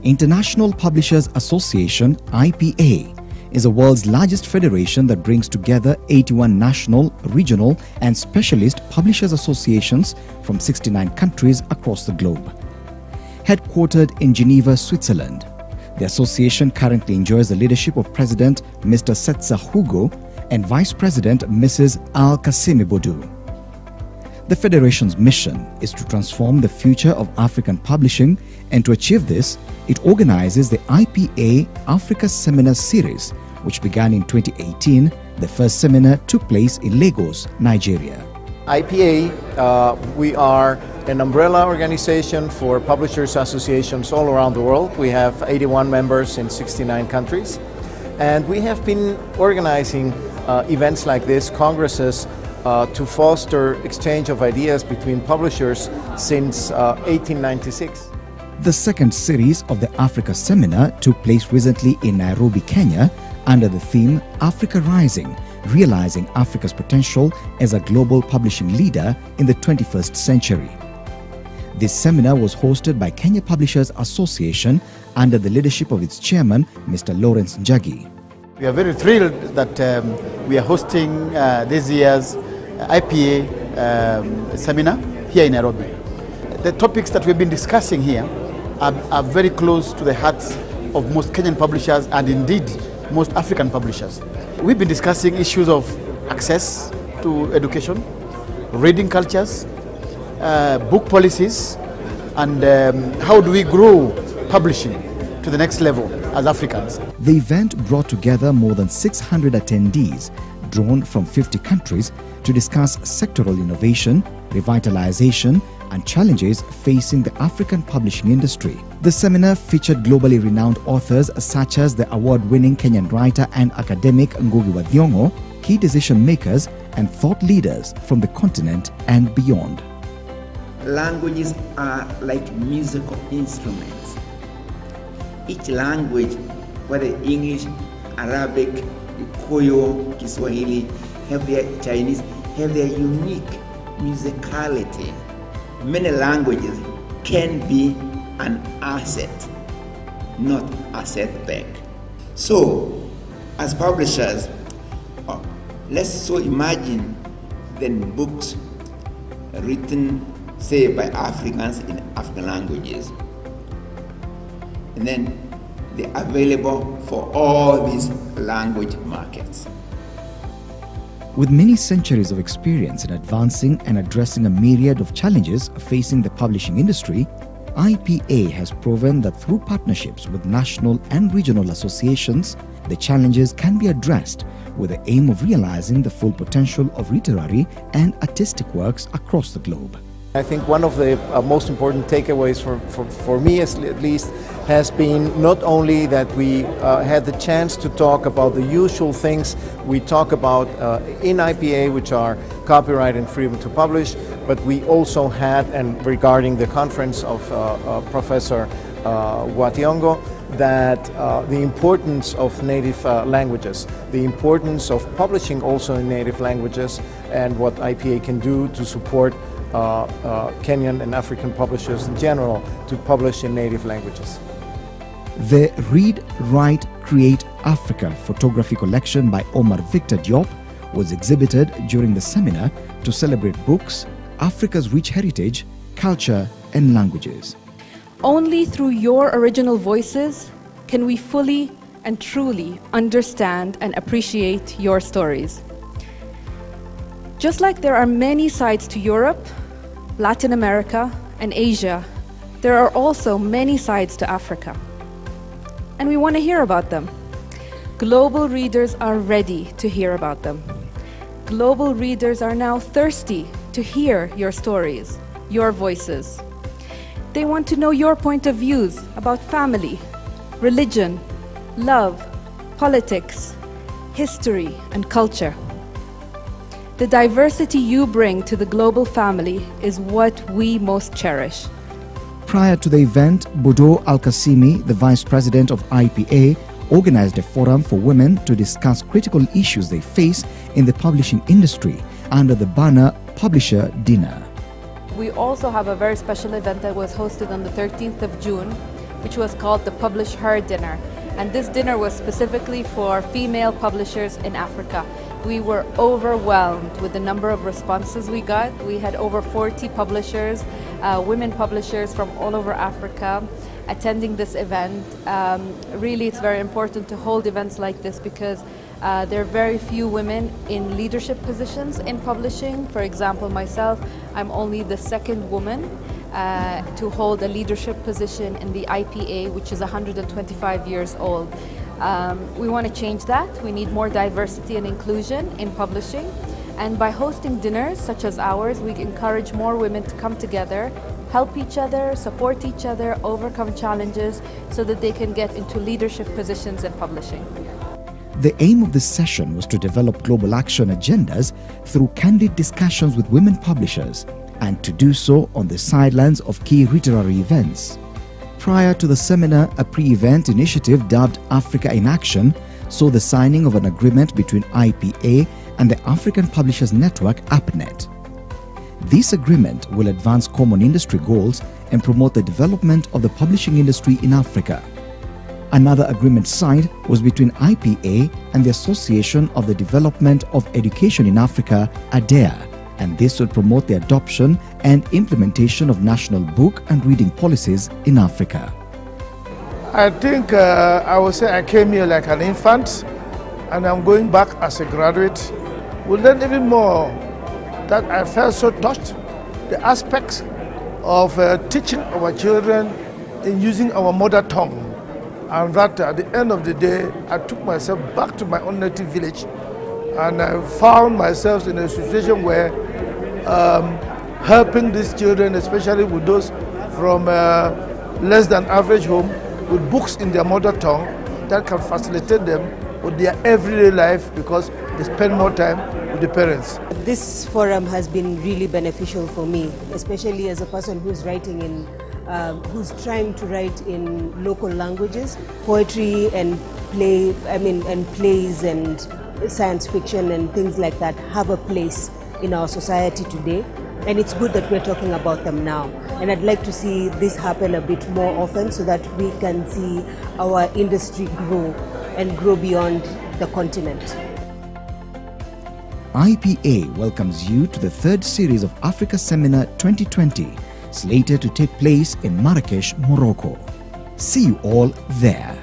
International Publishers Association (IPA) is the world's largest federation that brings together 81 national, regional and specialist publishers associations from 69 countries across the globe. Headquartered in Geneva, Switzerland, the association currently enjoys the leadership of President Mr. Setsa Hugo and Vice President Mrs. Al-Kasimi Bodu. The Federation's mission is to transform the future of African publishing, and to achieve this, it organizes the IPA Africa Seminar Series, which began in 2018. The first seminar took place in Lagos, Nigeria. IPA, we are an umbrella organization for publishers associations all around the world. We have 81 members in 69 countries, and we have been organizing events like this, congresses, to foster exchange of ideas between publishers since 1896. The second series of the Africa Seminar took place recently in Nairobi, Kenya, under the theme Africa Rising, Realizing Africa's Potential as a Global Publishing Leader in the 21st Century. This seminar was hosted by Kenya Publishers Association under the leadership of its chairman, Mr. Lawrence Njagi. We are very thrilled that we are hosting this year's IPA seminar here in Nairobi. The topics that we've been discussing here are very close to the hearts of most Kenyan publishers and indeed most African publishers. We've been discussing issues of access to education, reading cultures, book policies, and how do we grow publishing to the next level as Africans. The event brought together more than 600 attendees drawn from 50 countries to discuss sectoral innovation, revitalization, and challenges facing the African publishing industry. The seminar featured globally renowned authors such as the award-winning Kenyan writer and academic Ngugi wa Thiong'o, key decision makers and thought leaders from the continent and beyond. Languages are like musical instruments. Each language, whether English, Arabic, Kikuyu, Kiswahili, Chinese, have their unique musicality. Many languages can be an asset, not a setback. So, as publishers, let's so imagine then books written, say, by Africans in African languages, and then they're available for all these language markets. With many centuries of experience in advancing and addressing a myriad of challenges facing the publishing industry, IPA has proven that through partnerships with national and regional associations, the challenges can be addressed with the aim of realizing the full potential of literary and artistic works across the globe. I think one of the most important takeaways for me at least has been not only that we had the chance to talk about the usual things we talk about in IPA, which are copyright and freedom to publish, but we also had, and regarding the conference of Professor Wa Thiong'o, that the importance of native languages, the importance of publishing also in native languages, and what IPA can do to support Kenyan and African publishers in general to publish in native languages. The Read, Write, Create Africa photography collection by Omar Victor Diop was exhibited during the seminar to celebrate books, Africa's rich heritage, culture and languages. Only through your original voices can we fully and truly understand and appreciate your stories. Just like there are many sides to Europe, Latin America, and Asia, there are also many sides to Africa. And we want to hear about them. Global readers are ready to hear about them. Global readers are now thirsty to hear your stories, your voices. They want to know your point of views about family, religion, love, politics, history, and culture. The diversity you bring to the global family is what we most cherish. Prior to the event, Bodo Al-Kasimi, the Vice President of IPA, organized a forum for women to discuss critical issues they face in the publishing industry under the banner Publisher Dinner. We also have a very special event that was hosted on the 13th of June which was called the Publish Her Dinner. And this dinner was specifically for female publishers in Africa. We were overwhelmed with the number of responses we got. We had over 40 publishers, women publishers from all over Africa attending this event. Really, it's very important to hold events like this because there are very few women in leadership positions in publishing. For example, myself, I'm only the second woman to hold a leadership position in the IPA, which is 125 years old. We want to change that. We need more diversity and inclusion in publishing. And by hosting dinners such as ours, we encourage more women to come together, help each other, support each other, overcome challenges so that they can get into leadership positions in publishing. The aim of this session was to develop global action agendas through candid discussions with women publishers, and to do so on the sidelines of key literary events. Prior to the seminar, a pre-event initiative dubbed Africa in Action saw the signing of an agreement between IPA and the African Publishers Network, APNET. This agreement will advance common industry goals and promote the development of the publishing industry in Africa. Another agreement signed was between IPA and the Association of the Development of Education in Africa, ADEA, and this will promote the adoption and implementation of national book and reading policies in Africa. I think I would say I came here like an infant, and I'm going back as a graduate. We learned even more that I felt so touched, the aspects of teaching our children in using our mother tongue. And that at the end of the day, I took myself back to my own native village, and I found myself in a situation where helping these children, especially with those from less than average home, with books in their mother tongue that can facilitate them with their everyday life because they spend more time with the parents. This forum has been really beneficial for me, especially as a person who's writing in who's trying to write in local languages. Poetry and plays and science fiction and things like that have a place in our society today, and it's good that we're talking about them now. And I'd like to see this happen a bit more often so that we can see our industry grow and grow beyond the continent. IPA welcomes you to the third series of Africa Seminar 2020, slated to take place in Marrakesh, Morocco. See you all there.